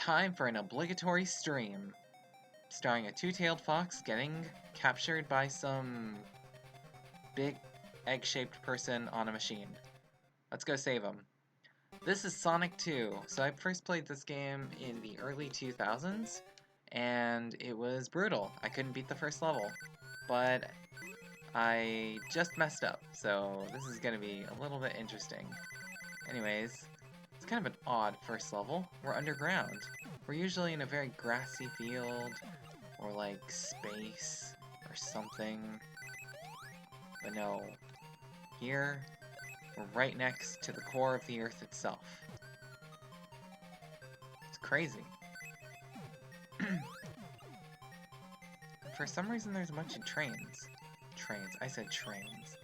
time for an obligatory stream, starring a two-tailed fox getting captured by some big egg-shaped person on a machine. Let's go save him. This is Sonic 2. So I first played this game in the early 2000s, and it was brutal. I couldn't beat the first level, but I just messed up, so this is gonna be a little bit interesting. Anyways, it's kind of an odd first level. We're underground. We're usually in a very grassy field, or like space, or something. But no, here, we're right next to the core of the Earth itself. It's crazy. For some reason there's a bunch of trains. I said trains.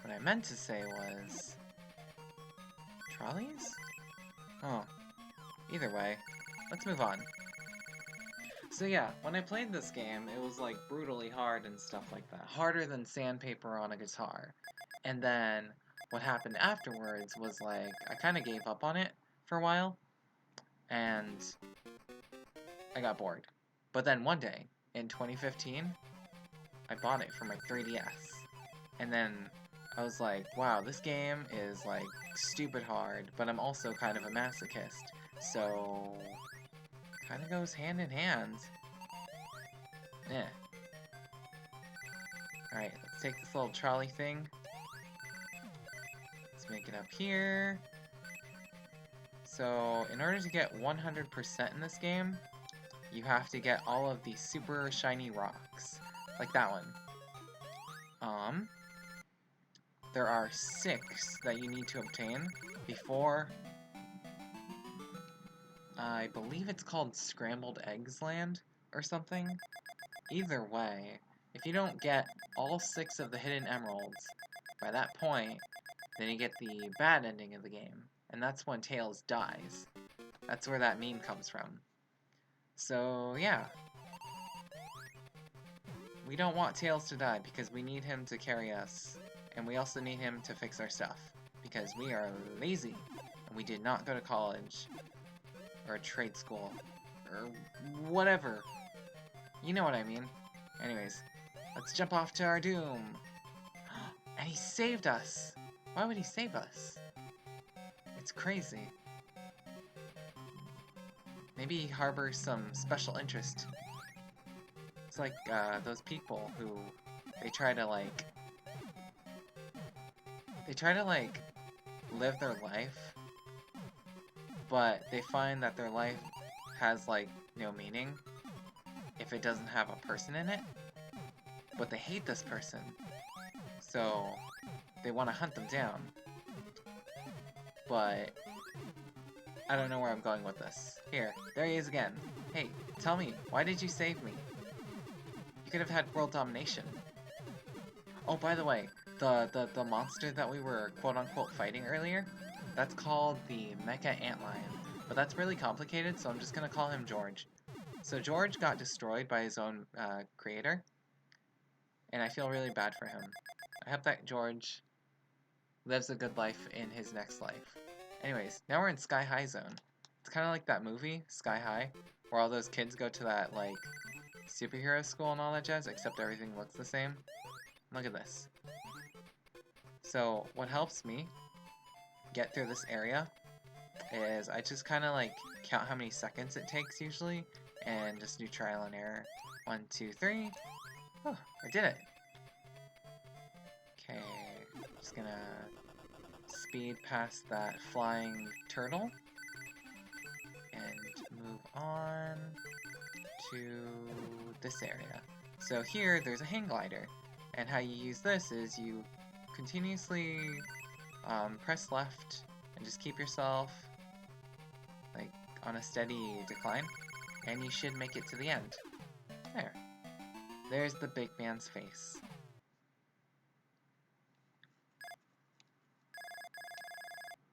What I meant to say was... trolleys? Oh. Either way, let's move on. So yeah, when I played this game, it was like brutally hard and stuff like that. Harder than sandpaper on a guitar. And then what happened afterwards was like, I kind of gave up on it for a while. And I got bored. But then one day, in 2015, I bought it for my 3DS. And then I was like, wow, this game is like stupid hard, but I'm also kind of a masochist. So, kind of goes hand in hand. Yeah. Alright, let's take this little trolley thing. Let's make it up here. So, in order to get 100% in this game, you have to get all of these super shiny rocks. Like that one. There are 6 that you need to obtain before... I believe it's called Scrambled Egg Zone or something. Either way, if you don't get all 6 of the hidden emeralds by that point, then you get the bad ending of the game. And that's when Tails dies. That's where that meme comes from. So, yeah. We don't want Tails to die because we need him to carry us. And we also need him to fix our stuff. Because we are lazy. And we did not go to college. Or a trade school. Or whatever. You know what I mean. Anyways, let's jump off to our doom. And he saved us. Why would he save us? It's crazy. Maybe he harbors some special interest. It's like those people who they try to live their life, but they find that their life has like no meaning if it doesn't have a person in it, but they hate this person, so they want to hunt them down. But I don't know where I'm going with this. Here, there he is again. Hey, tell me, why did you save me? You could have had world domination. Oh, by the way, the monster that we were quote-unquote fighting earlier, that's called the Mecha Antlion. But that's really complicated, so I'm just gonna call him George. So George got destroyed by his own creator, and I feel really bad for him. I hope that George lives a good life in his next life. Anyways, now we're in Sky High Zone. It's kind of like that movie, Sky High, where all those kids go to that, like, superhero school and all that jazz, except everything looks the same. Look at this. So, what helps me get through this area is I just kind of, like, count how many seconds it takes usually, and just do trial and error. 1, 2, 3. Oh, I did it. Okay, just gonna speed past that flying turtle and move on to this area. So here there's a hang glider, and how you use this is you continuously press left and just keep yourself like on a steady decline, and you should make it to the end. There's the big man's face.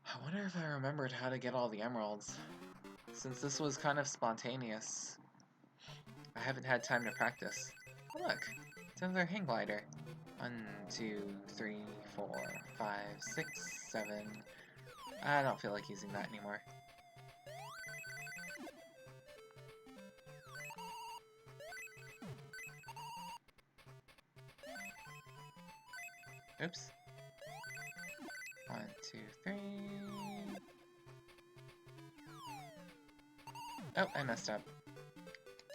I wonder if I remembered how to get all the emeralds. Since this was kind of spontaneous, I haven't had time to practice. Oh, look, it's another hang glider. 1, 2, 3, 4, 5, 6, 7. I don't feel like using that anymore. Oops. 1, 2, 3. Oh, I messed up.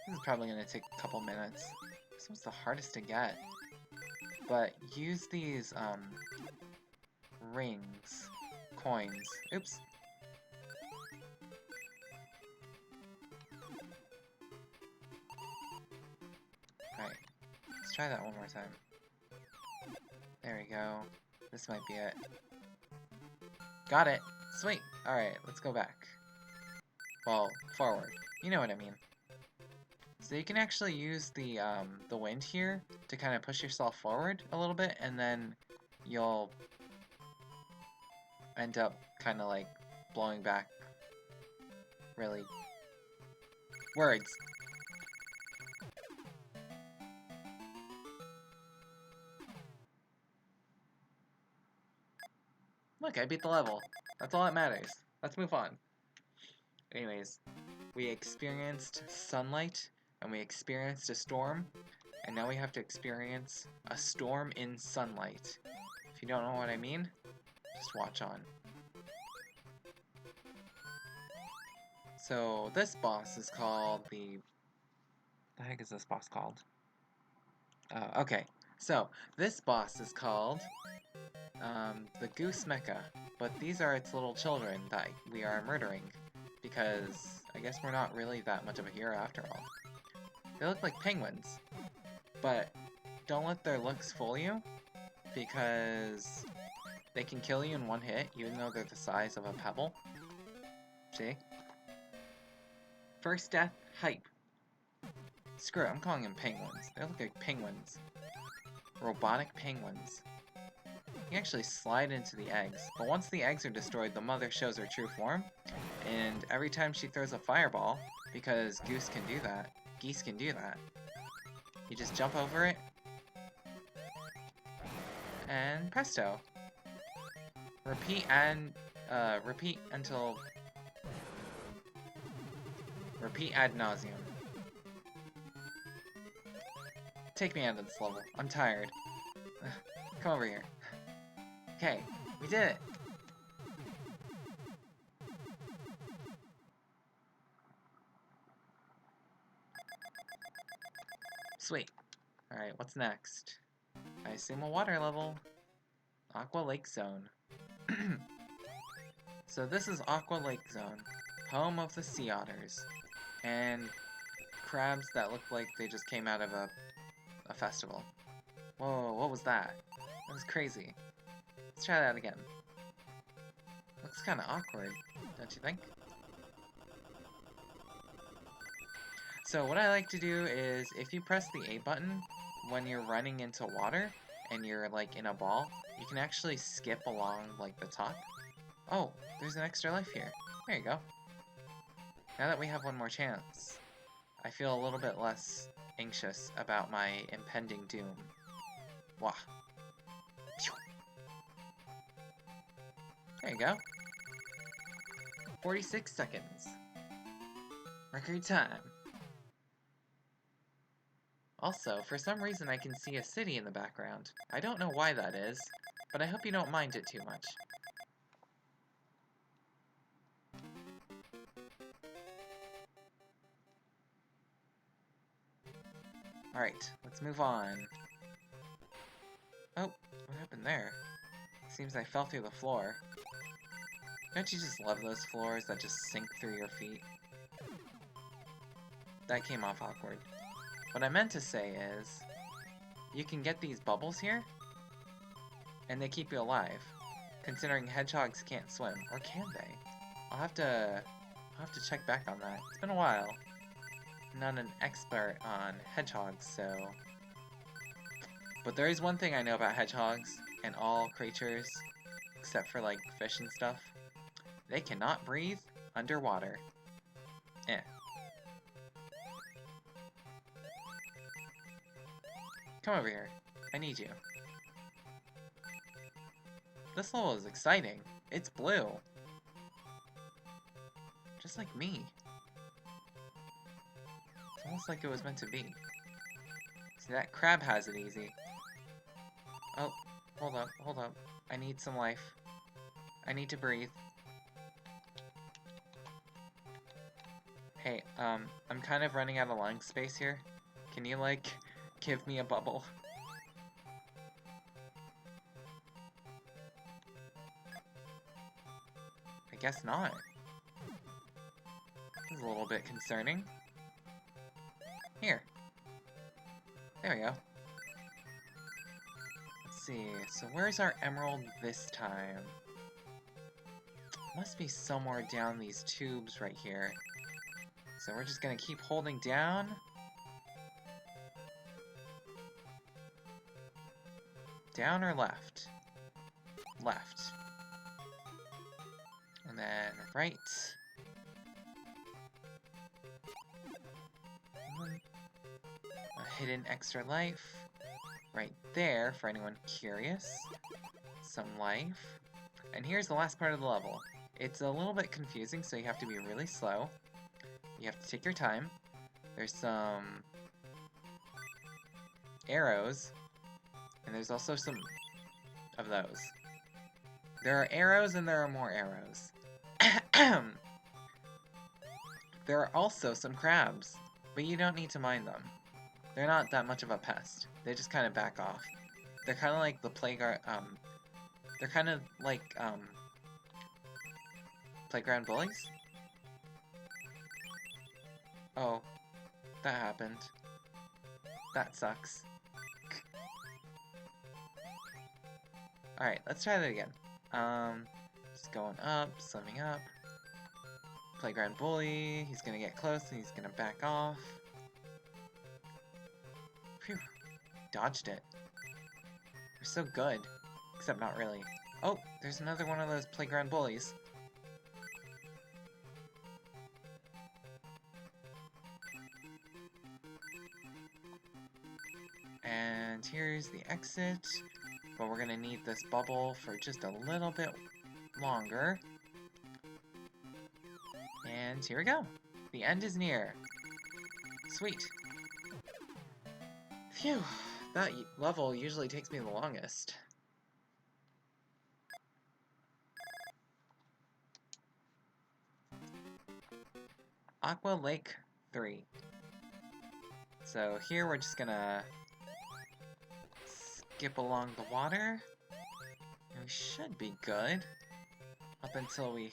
This is probably going to take a couple minutes. This one's the hardest to get. But use these, rings. Coins. Oops. Alright. Let's try that one more time. There we go. This might be it. Got it! Sweet! Alright, let's go back. Well, forward. You know what I mean. So you can actually use the wind here to kind of push yourself forward a little bit, and then you'll end up kind of like blowing back really words. Look, I beat the level. That's all that matters. Let's move on. Anyways, we experienced sunlight, and we experienced a storm, and now we have to experience a storm in sunlight. If you don't know what I mean, just watch on. So this boss is called the heck is this boss called? Okay, so this boss is called the Goose Mecha, but these are its little children that we are murdering, because I guess we're not really that much of a hero after all. They look like penguins, but don't let their looks fool you, because they can kill you in one hit, even though they're the size of a pebble. See? First death, hype. Screw it, I'm calling them penguins. They look like penguins. Robotic penguins. You actually slide into the eggs, but once the eggs are destroyed, the mother shows her true form, and every time she throws a fireball, because geese can do that, you just jump over it, and presto. Repeat until... Repeat ad nauseum. Take me out of this level. I'm tired. Come over here. Okay, we did it! Sweet. Alright, what's next? I assume a water level. Aqua Lake Zone. So this is Aqua Lake Zone, home of the sea otters, and crabs that look like they just came out of a festival. Whoa, what was that? That was crazy. Let's try that again. Looks kinda awkward, don't you think? So what I like to do is, if you press the A button when you're running into water, and you're like in a ball, you can actually skip along like the top. Oh, there's an extra life here. There you go. Now that we have one more chance, I feel a little bit less anxious about my impending doom. Wah. There you go. 46 seconds. Record time. Also, for some reason I can see a city in the background. I don't know why that is, but I hope you don't mind it too much. Alright, let's move on. Oh, what happened there? Seems I fell through the floor. Don't you just love those floors that just sink through your feet? That came off awkward. What I meant to say is, you can get these bubbles here, and they keep you alive, considering hedgehogs can't swim, or can they? I'll have to check back on that. It's been a while. I'm not an expert on hedgehogs, so... But there is one thing I know about hedgehogs, and all creatures, except for like fish and stuff. They cannot breathe underwater. Come over here. I need you. This level is exciting. It's blue. Just like me. It's almost like it was meant to be. See, that crab has it easy. Oh, hold up, hold up. I need some life. I need to breathe. Hey, I'm kind of running out of lung space here. Can you, like, give me a bubble? I guess not. This is a little bit concerning. Here. There we go. Let's see, so where's our emerald this time? Must be somewhere down these tubes right here. So we're just gonna keep holding down. Down or left? Left. And then right. A hidden extra life. Right there, for anyone curious. Some life. And here's the last part of the level. It's a little bit confusing, so you have to be really slow. You have to take your time. There's some arrows, and there's also some of those. There are arrows and there are more arrows. There are also some crabs, but you don't need to mind them. They're not that much of a pest. They just kind of back off. They're kind of like the playground, they're kind of like, playground bullies? Oh, that happened. That sucks. Alright, let's try that again. Just going up, swimming up. Playground bully, he's gonna get close and he's gonna back off. Phew, dodged it. We're so good. Except not really. Oh, there's another one of those playground bullies. And here's the exit, but we're gonna need this bubble for just a little bit longer. And here we go. The end is near. Sweet. Phew, that level usually takes me the longest. Aqua Lake 3. So here we're just gonna skip along the water, and we should be good up until we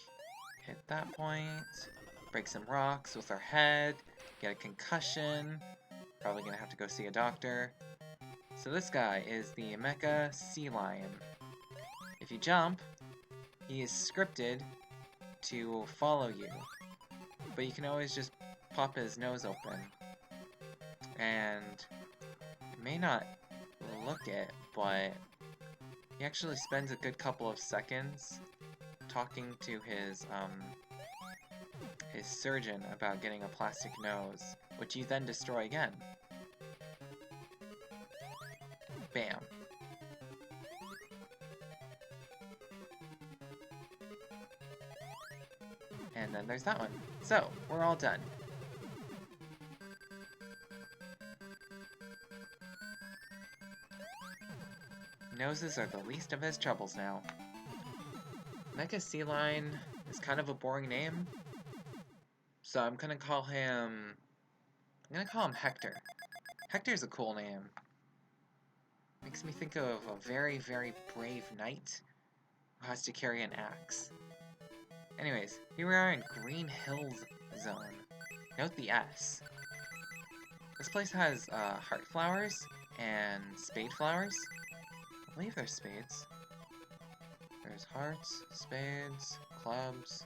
hit that point. Break some rocks with our head, get a concussion, probably gonna have to go see a doctor. So this guy is the Mecha Sea Lion. If you jump, he is scripted to follow you, but you can always just pop his nose open. And it may not look it, but he actually spends a good couple of seconds talking to his surgeon about getting a plastic nose, which you then destroy again. Bam. And then there's that one. So, we're all done. Noses are the least of his troubles now. Mecha Sea Lion is kind of a boring name, so I'm gonna call him Hector. Hector's a cool name. Makes me think of a very, very brave knight who has to carry an axe. Anyways, here we are in Green Hills Zone. Note the S. This place has heart flowers and spade flowers. I believe they're spades. There's hearts, spades, clubs,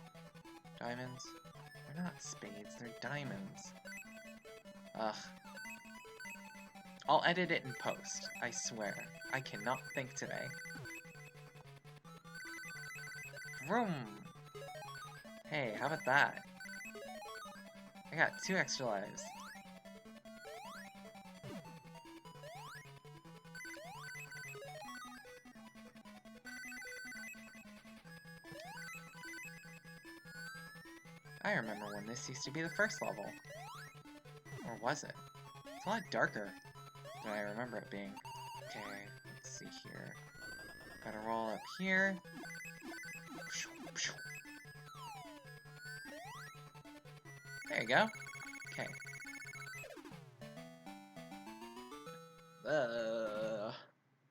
diamonds. They're not spades, they're diamonds. Ugh. I'll edit it in post, I swear. I cannot think today. Vroom! Hey, how about that? I got 2 extra lives. I remember when this used to be the first level. Or was it? It's a lot darker than I remember it being. Okay, let's see here. Gotta roll up here. There you go. Okay.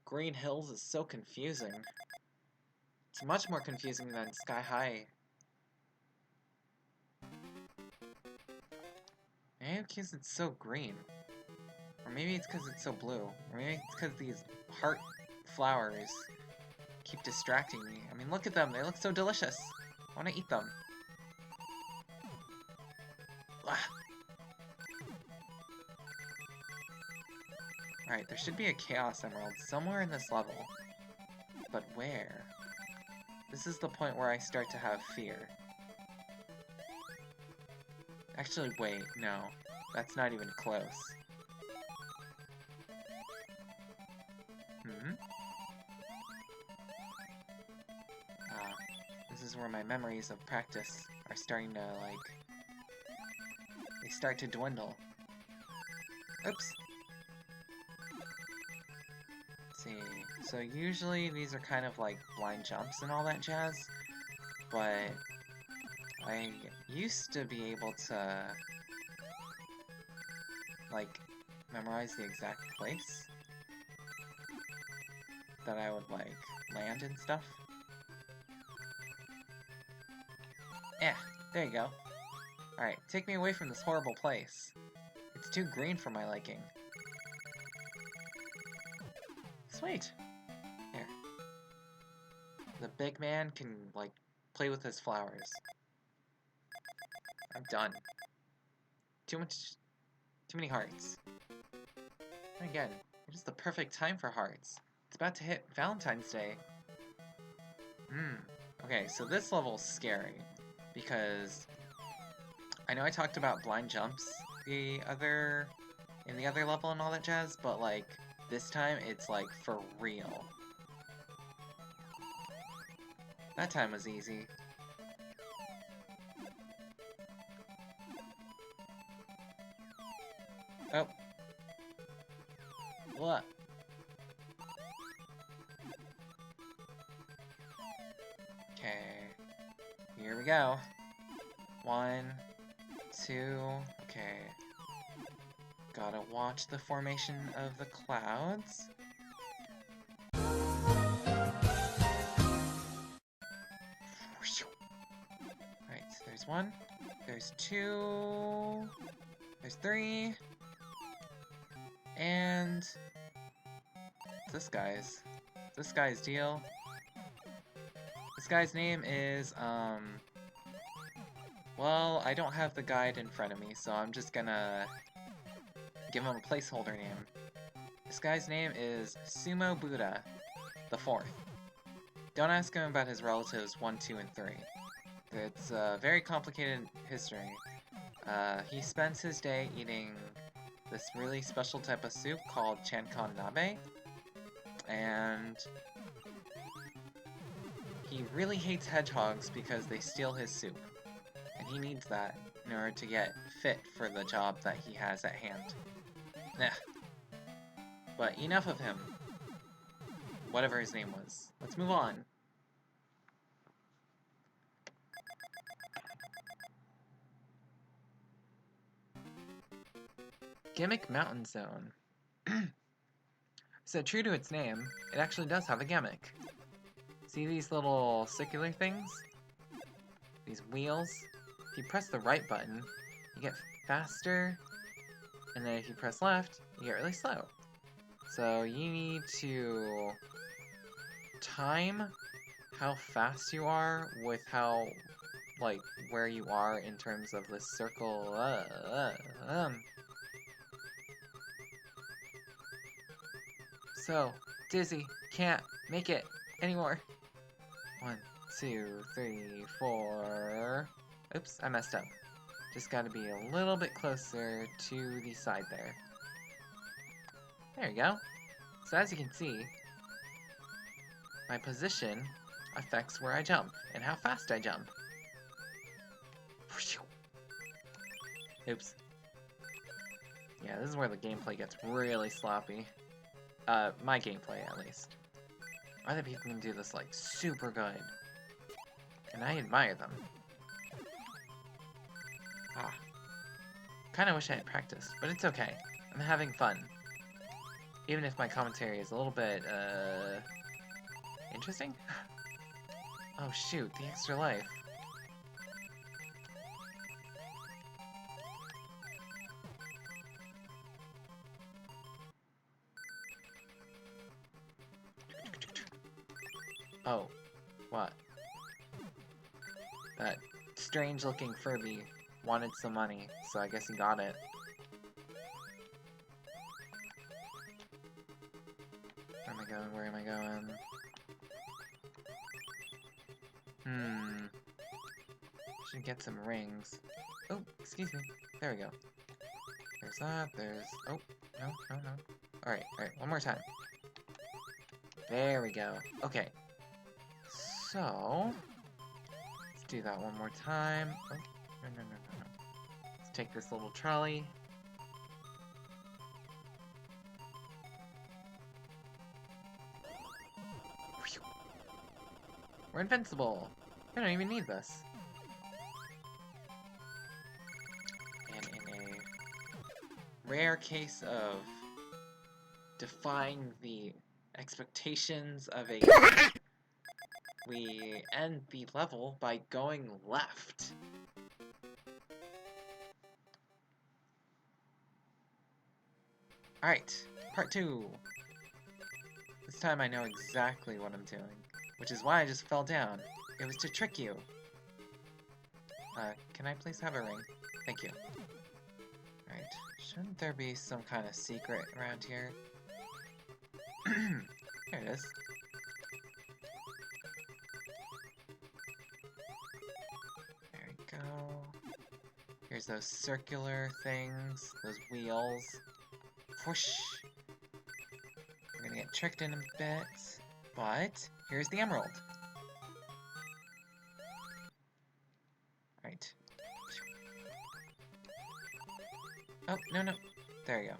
Green Hills is so confusing. It's much more confusing than Sky High. Maybe because it's so green. Or maybe it's because it's so blue. Or maybe it's because these heart flowers keep distracting me. I mean, look at them. They look so delicious. I want to eat them. Alright, there should be a Chaos Emerald somewhere in this level. But where? This is the point where I start to have fear. Actually, wait, no. That's not even close. This is where my memories of practice are starting to, they start to dwindle. Oops. Let's see. So usually these are kind of like blind jumps and all that jazz, but I used to be able to, memorize the exact place that I would, land and stuff. Yeah, there you go. Alright, take me away from this horrible place. It's too green for my liking. Sweet. Here. The big man can, play with his flowers. I'm done. Too many hearts. And again, it is the perfect time for hearts. It's about to hit Valentine's Day. Okay, so this level's scary. Because I know I talked about blind jumps in the other level and all that jazz, but this time it's for real. That time was easy. Oh. What? Okay. Here we go. 1, 2, okay. Gotta watch the formation of the clouds. Alright, so there's 1, there's 2, there's 3, and this guy's deal. This guy's name is, well, I don't have the guide in front of me, so I'm just gonna give him a placeholder name. This guy's name is Sumo Buddha the 4th. Don't ask him about his relatives 1, 2, and 3. It's a very complicated history. He spends his day eating this really special type of soup called Chankon Nabe, and he really hates hedgehogs because they steal his soup. And he needs that in order to get fit for the job that he has at hand. Nah. But enough of him. Whatever his name was. Let's move on. Gimmick Mountain Zone. So true to its name, it actually does have a gimmick. See these little circular things? These wheels? If you press the right button, you get faster, and then if you press left, you get really slow. So you need to time how fast you are with how, where you are in terms of this circle. So, dizzy, can't make it anymore. 1, 2, 3, 4. Oops, I messed up. Just gotta be a little bit closer to the side there. There you go. So as you can see, my position affects where I jump and how fast I jump. Oops. Yeah, this is where the gameplay gets really sloppy. My gameplay, at least. Other people can do this, like, super good. And I admire them. Ah. Kinda wish I had practiced, but it's okay. I'm having fun. Even if my commentary is a little bit, interesting? Oh shoot, the extra life. Oh, what? That strange-looking Furby wanted some money, so I guess he got it. Where am I going? Where am I going? Should get some rings. Oh, excuse me. There we go. There's that, there's... Oh, no. Alright, one more time. There we go. Okay. So... let's do that one more time. Oh, no. Let's take this little trolley. We're invincible! We don't even need this. And in a rare case of defying the expectations of a... we end the level by going left. Alright, part 2. This time I know exactly what I'm doing, which is why I just fell down. It was to trick you. Can I please have a ring? Thank you. Alright, shouldn't there be some kind of secret around here? Here it is. There we go. Here's those circular things, those wheels. Whoosh! We're gonna get tricked in a bit, but here's the emerald. Right. Oh, no. There you go.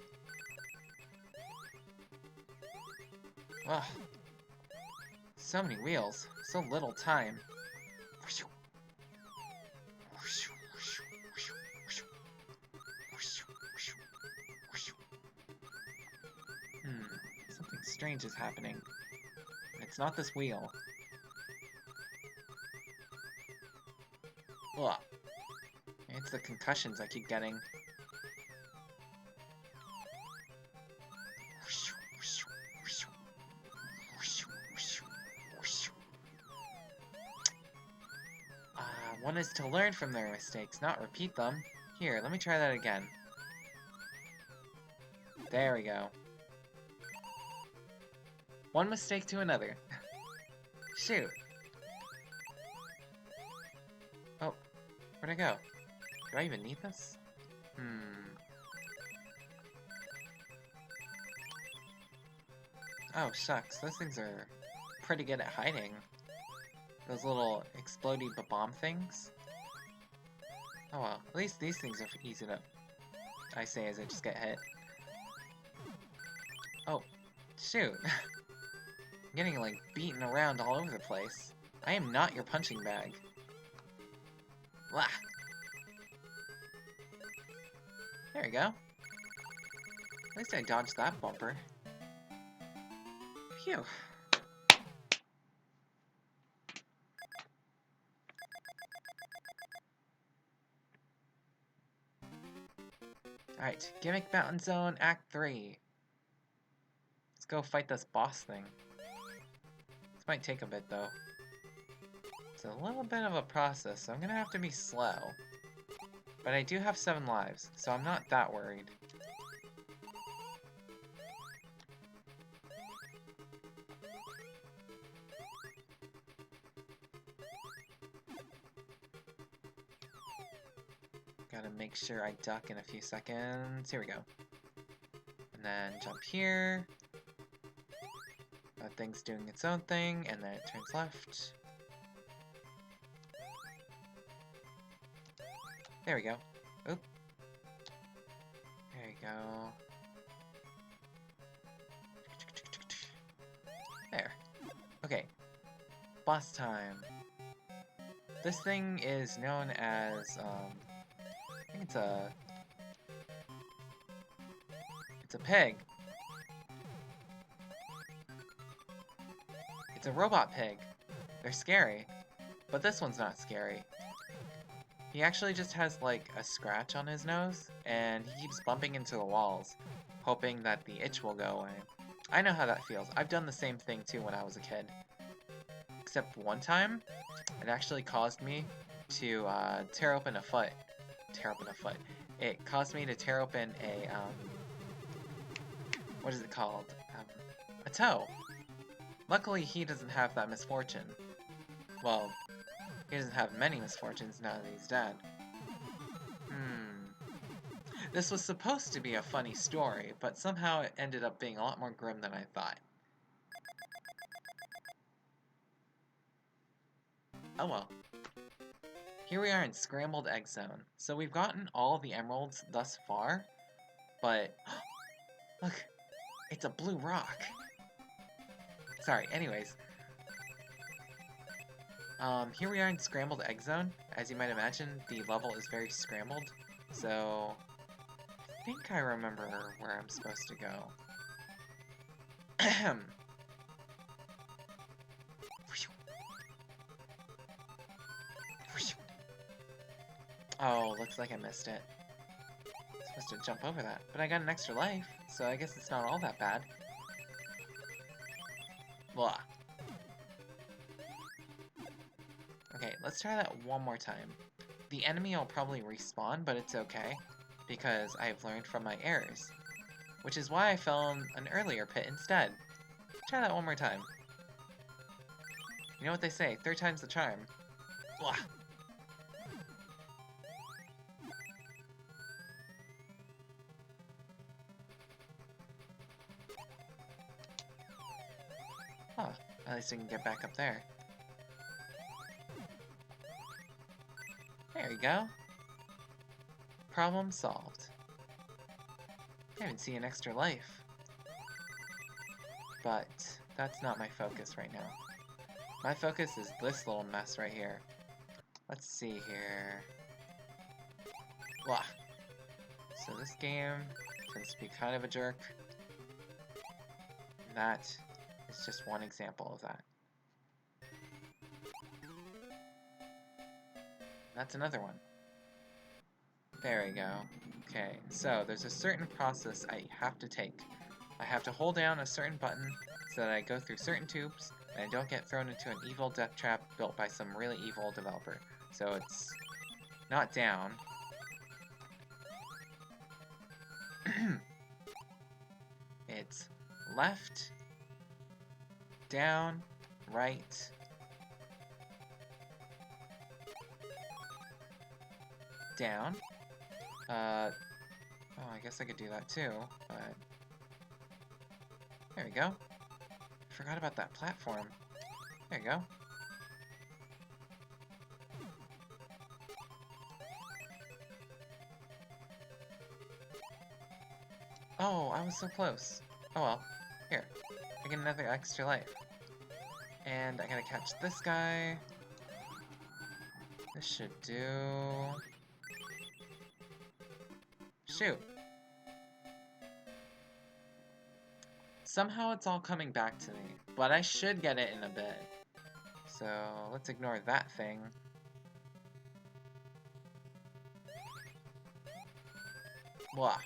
Ugh. So many wheels. So little time. Something strange is happening. It's not this wheel. Ugh. It's the concussions I keep getting. One is to learn from their mistakes, not repeat them. Here, let me try that again. There we go. One mistake to another. Shoot. Oh, where'd I go? Do I even need this? Oh, shucks. Those things are pretty good at hiding. Those little explodey bomb things. Oh well, at least these things are easy to... I say as I just get hit. Oh, shoot. I'm getting, like, beaten around all over the place. I am not your punching bag. Blah. There we go. At least I dodged that bumper. Phew. Alright, Gimmick Mountain Zone, Act 3. Let's go fight this boss thing. This might take a bit, though. It's a little bit of a process, so I'm gonna have to be slow. But I do have 7 lives, so I'm not that worried. Gotta make sure I duck in a few seconds. Here we go. And then jump here. That thing's doing its own thing, and then it turns left. There we go. Oop. There you go. There. Okay, boss time. This thing is known as, I think it's a pig. It's a robot pig. They're scary, but this one's not scary. He actually just has, like, a scratch on his nose, and he keeps bumping into the walls, hoping that the itch will go away. I know how that feels. I've done the same thing, too, when I was a kid. Except one time, it actually caused me to, tear open a foot. Tear open a foot. It caused me to tear open a, what is it called? A toe. Luckily, he doesn't have that misfortune. Well, he doesn't have many misfortunes now that he's dead. This was supposed to be a funny story, but somehow it ended up being a lot more grim than I thought. Oh well. Here we are in Scrambled Egg Zone. So we've gotten all the emeralds thus far, but look, it's a blue rock. Sorry, anyways. Here we are in Scrambled Egg Zone. As you might imagine, the level is very scrambled, so I think I remember where I'm supposed to go. Ahem. Oh, looks like I missed it. I'm supposed to jump over that, but I got an extra life, so I guess it's not all that bad. Blah. Okay, let's try that one more time. The enemy will probably respawn, but it's okay, because I have learned from my errors. Which is why I fell in an earlier pit instead. Try that one more time. You know what they say, third time's the charm. Blah. Huh, at least I can get back up there. There you go. Problem solved. I even see an extra life. But that's not my focus right now. My focus is this little mess right here. Let's see here. Blah. So this game tends to be kind of a jerk. And that is just one example of that. That's another one. There we go. Okay, so there's a certain process I have to take. I have to hold down a certain button so that I go through certain tubes and I don't get thrown into an evil death trap built by some really evil developer. So it's not down. It's left, down, right, down. Oh, I guess I could do that too, but there we go. Forgot about that platform. There you go. Oh, I was so close. Oh well. Here. I get another extra life. And I gotta catch this guy. This should do... Shoot. Somehow it's all coming back to me, but I should get it in a bit. So let's ignore that thing. Blah.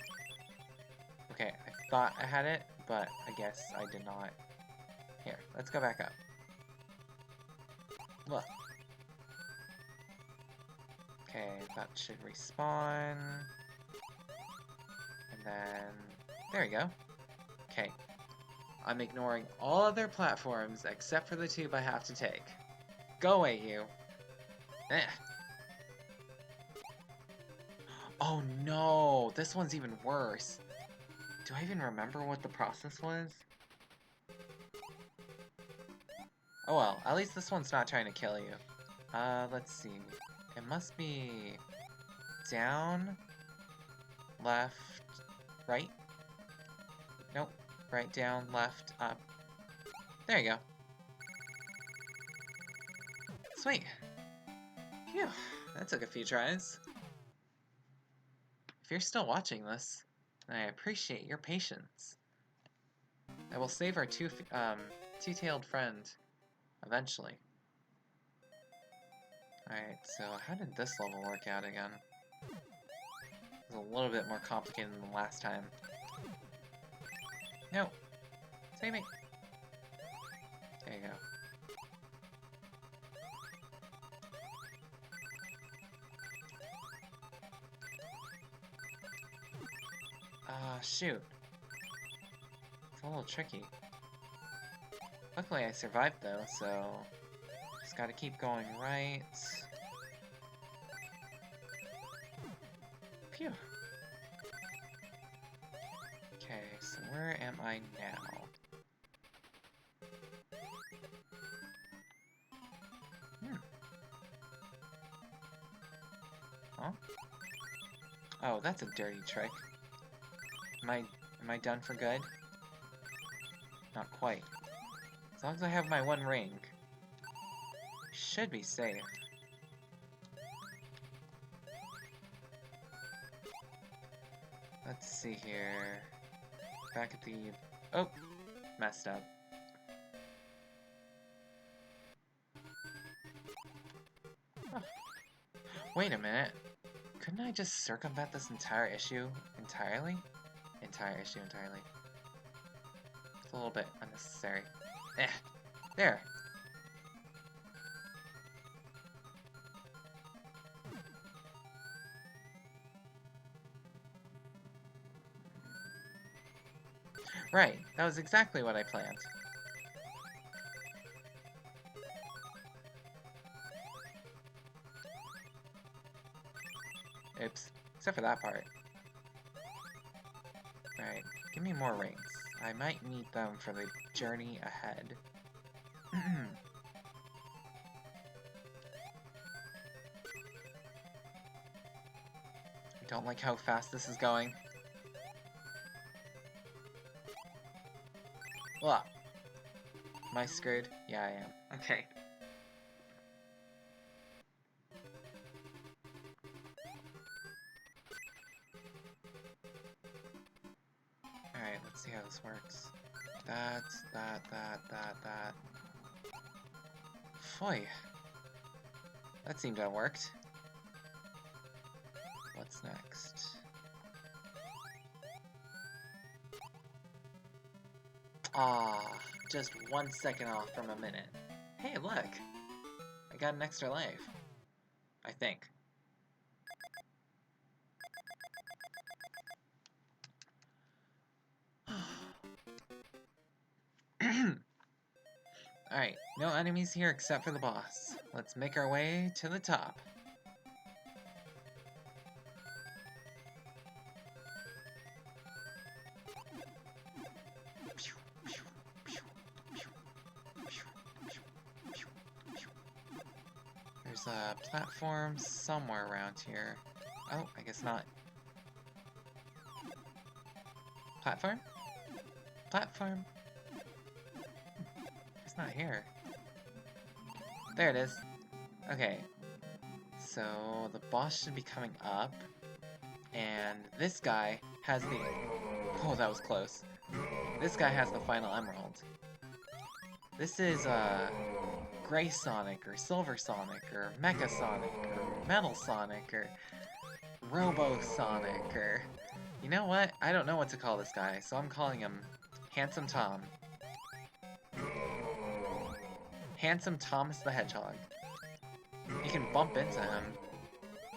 Okay, I thought I had it, but I guess I did not. Here, let's go back up. Blah. Okay, that should respawn. And then... there we go. Okay. I'm ignoring all other platforms except for the tube I have to take. Go away, you. Eh. Oh no, this one's even worse. Do I even remember what the process was? Oh well, at least this one's not trying to kill you. Let's see. It must be... down, left, right? Nope. Right, down, left, up. There you go. Sweet. Phew, that took a few tries. If you're still watching this, then I appreciate your patience. I will save our two-tailed friend eventually. Alright, so how did this level work out again? It was a little bit more complicated than the last time. No! Save me! There you go. Shoot. It's a little tricky. Luckily I survived though, so just gotta keep going right. Phew. Okay, so where am I now? Huh? Oh, that's a dirty trick. Am I done for good? Not quite. As long as I have my one ring, should be safe. Let's see here. Back at the... Oh! Messed up. Oh. Wait a minute. Couldn't I just circumvent this entire issue entirely? Entirely. It's a little bit unnecessary. Eh. There. Right. That was exactly what I planned. Oops. Except for that part. Alright, give me more rings. I might need them for the journey ahead. I don't like how fast this is going. Well, am I screwed? Yeah, I am. Okay. Alright, let's see how this works. That. Phoy. That seemed to have worked. What's next? Ah, just 1 second off from a minute. Hey, look! I got an extra life. I think. Alright, no enemies here except for the boss. Let's make our way to the top. There's a platform somewhere around here. Oh, I guess not. Platform? Platform? It's not here. There it is. Okay. So, the boss should be coming up. And this guy has the... Oh, that was close. This guy has the final emerald. This is, Gray Sonic, or Silver Sonic, or Mecha Sonic, or Metal Sonic, or Robo Sonic, or... You know what? I don't know what to call this guy, so I'm calling him Handsome Tom. Handsome Thomas the Hedgehog. You can bump into him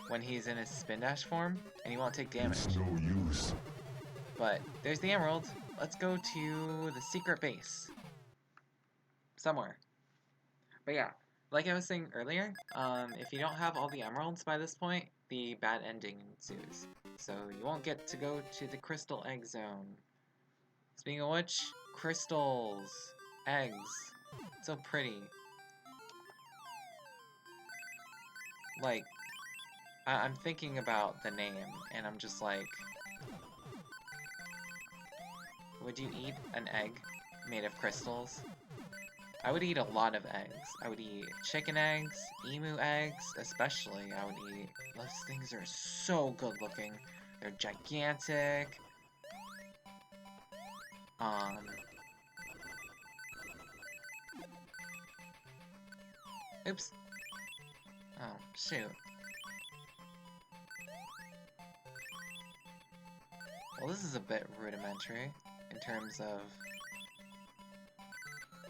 when he's in his spin dash form, and he won't take damage. It's no use. But there's the emerald. Let's go to the secret base. Somewhere. But yeah, like I was saying earlier, if you don't have all the emeralds by this point, the bad ending ensues. So you won't get to go to the Crystal Egg Zone. Speaking of which, crystals, eggs, so pretty. Like, I'm thinking about the name, and I'm just like, would you eat an egg made of crystals? I would eat a lot of eggs. I would eat chicken eggs, emu eggs, especially. I would eat... Those things are so good looking. They're gigantic. Oops. Oh, shoot. Well, this is a bit rudimentary in terms of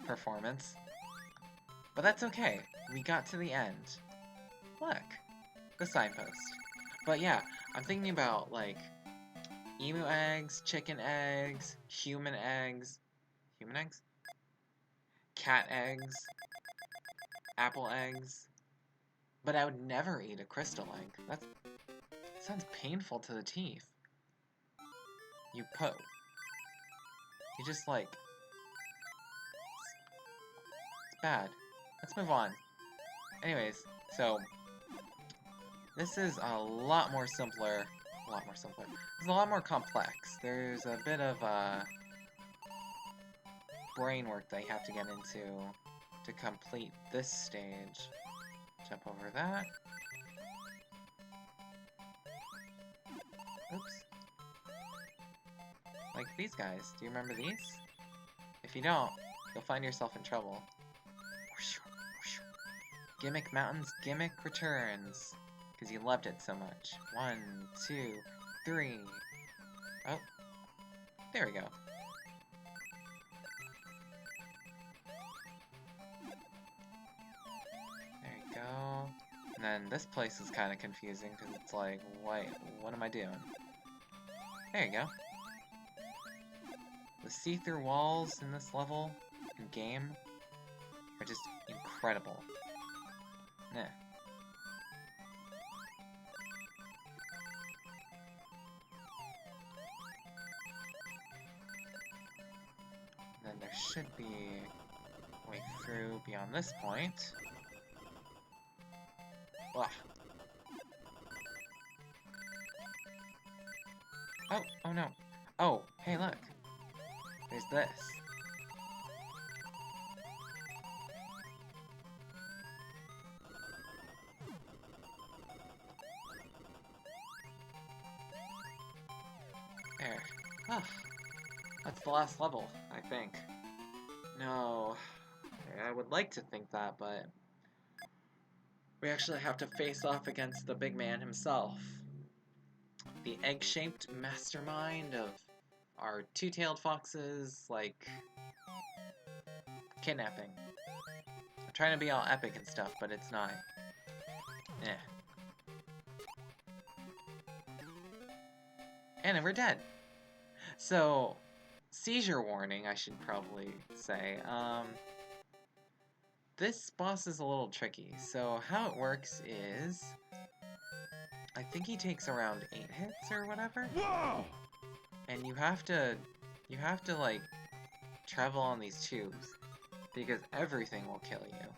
performance. But that's okay. We got to the end. Look. The signpost. But yeah, I'm thinking about, like, emu eggs, chicken eggs, human eggs. Human eggs? Cat eggs. Apple eggs. But I would never eat a crystal egg. That sounds painful to the teeth. You just like... It's bad. Let's move on. Anyways, so... This is a lot more simpler. It's a lot more complex. There's a bit of brain work that you have to get into to complete this stage. Jump over that. Oops. Like these guys. Do you remember these? If you don't, you'll find yourself in trouble. Gimmick Mountain's Gimmick returns. Because you loved it so much. 1, 2, 3. Oh. There we go. There you go. And then this place is kind of confusing because it's like, wait, what am I doing? There you go. The see-through walls in this level and game are just incredible. Nah. Then there should be a way through beyond this point. Ugh. Oh no. Oh, hey look. There's this. There. Oh, that's the last level, I think. No, I would like to think that, but we actually have to face off against the big man himself. The egg-shaped mastermind of our two-tailed foxes, like, kidnapping. I'm trying to be all epic and stuff, but it's not. Eh. And we're dead. So, seizure warning, I should probably say. This boss is a little tricky. So, how it works is... I think he takes around 8 hits or whatever. Whoa! And you have to, like, travel on these tubes. Because everything will kill you.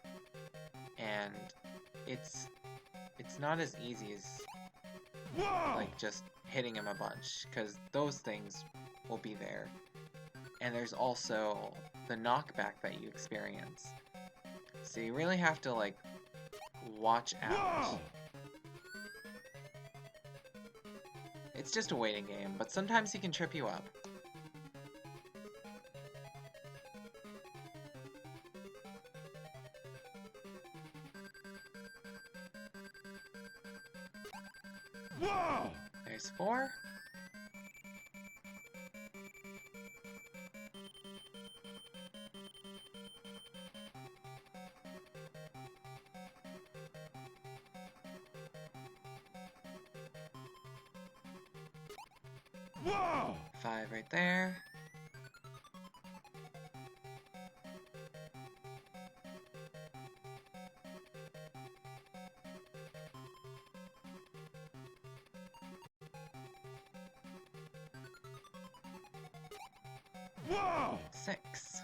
And it's not as easy as, like, just hitting him a bunch. Because those things will be there. And there's also the knockback that you experience. So you really have to, like, watch out. Whoa! It's just a waiting game, but sometimes he can trip you up. Whoa! There's 4. Whoa! 5 right there. Whoa! 6.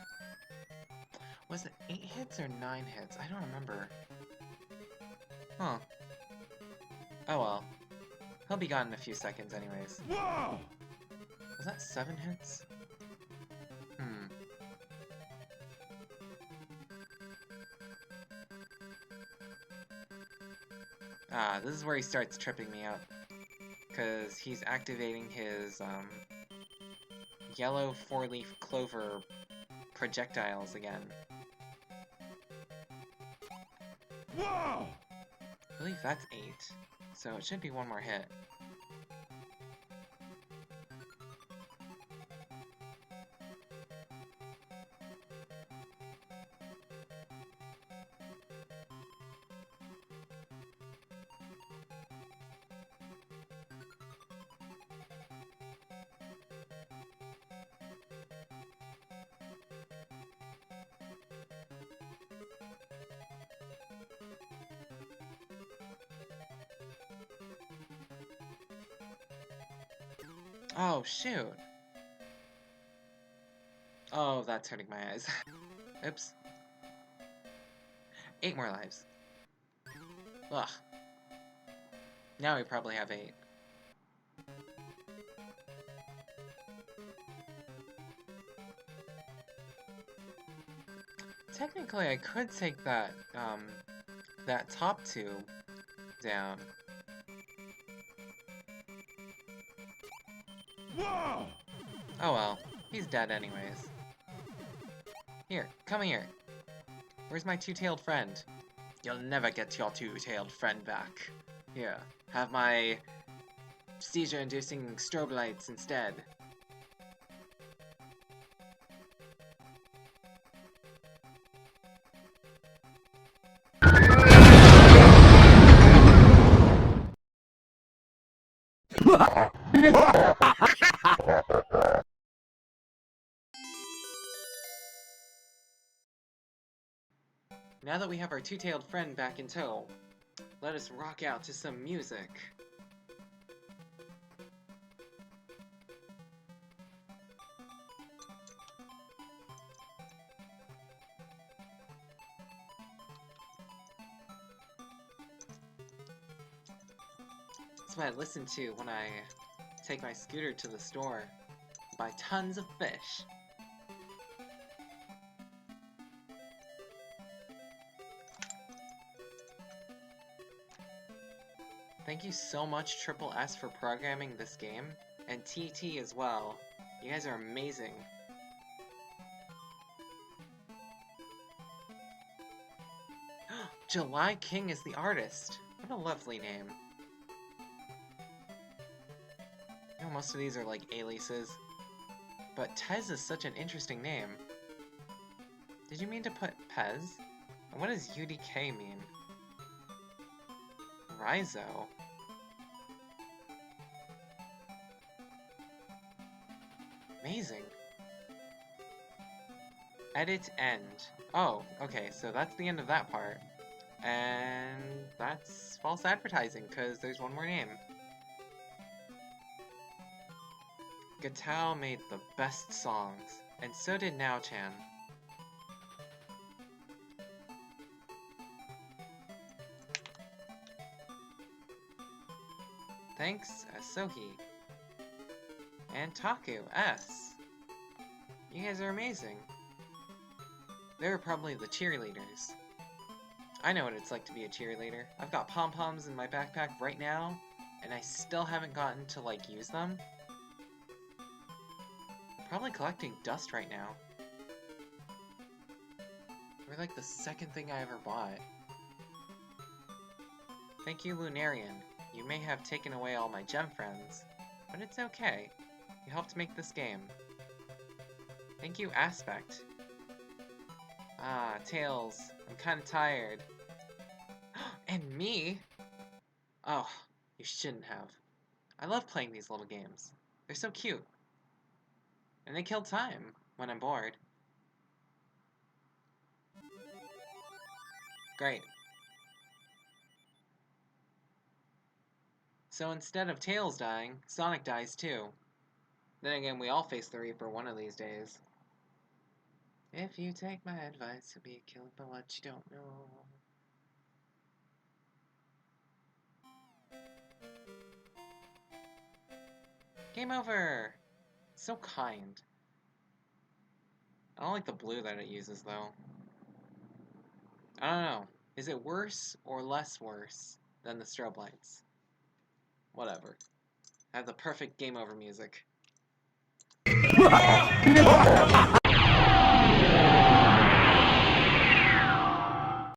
Was it 8 hits or 9 hits? I don't remember. Huh. Oh well. He'll be gone in a few seconds anyways. Whoa! Was that 7 hits? Ah, this is where he starts tripping me up. Because he's activating his, yellow four-leaf clover projectiles again. Whoa! I believe that's 8, so it should be one more hit. Oh, shoot. Oh, that's hurting my eyes. Oops. 8 more lives. Ugh. Now we probably have 8. Technically, I could take that, that top tube down. Whoa! Oh well, he's dead anyways. Here, come here. Where's my two-tailed friend? You'll never get your two-tailed friend back. Here, have my seizure-inducing strobe lights instead. Now that we have our two-tailed friend back in tow, let us rock out to some music. That's what I listen to when I take my scooter to the store and buy tons of fish. Thank you so much, Triple S, for programming this game, and TT as well. You guys are amazing. July King is the artist. What a lovely name. You know, most of these are like aliases, but Tez is such an interesting name. Did you mean to put Pez? And what does UDK mean? Rhizo? Amazing. Edit end. Oh, okay, so that's the end of that part. And that's false advertising, because there's one more name. Gatao made the best songs, and so did Now-chan. Thanks, Asohi. And Taku S. You guys are amazing. They're probably the cheerleaders. I know what it's like to be a cheerleader. I've got pom-poms in my backpack right now, and I still haven't gotten to, like, use them. I'm probably collecting dust right now. They're like the second thing I ever bought. Thank you, Lunarian. You may have taken away all my gem friends, but it's okay. You helped make this game. Thank you, Aspect. Ah, Tails. I'm kinda tired. And me? Oh, you shouldn't have. I love playing these little games. They're so cute. And they kill time when I'm bored. Great. So instead of Tails dying, Sonic dies too. Then again, we all face the Reaper one of these days. If you take my advice, you'll be killed by what you don't know. Game over! So kind. I don't like the blue that it uses, though. I don't know. Is it worse or less worse? than the strobe lights. Whatever. I have the perfect game over music.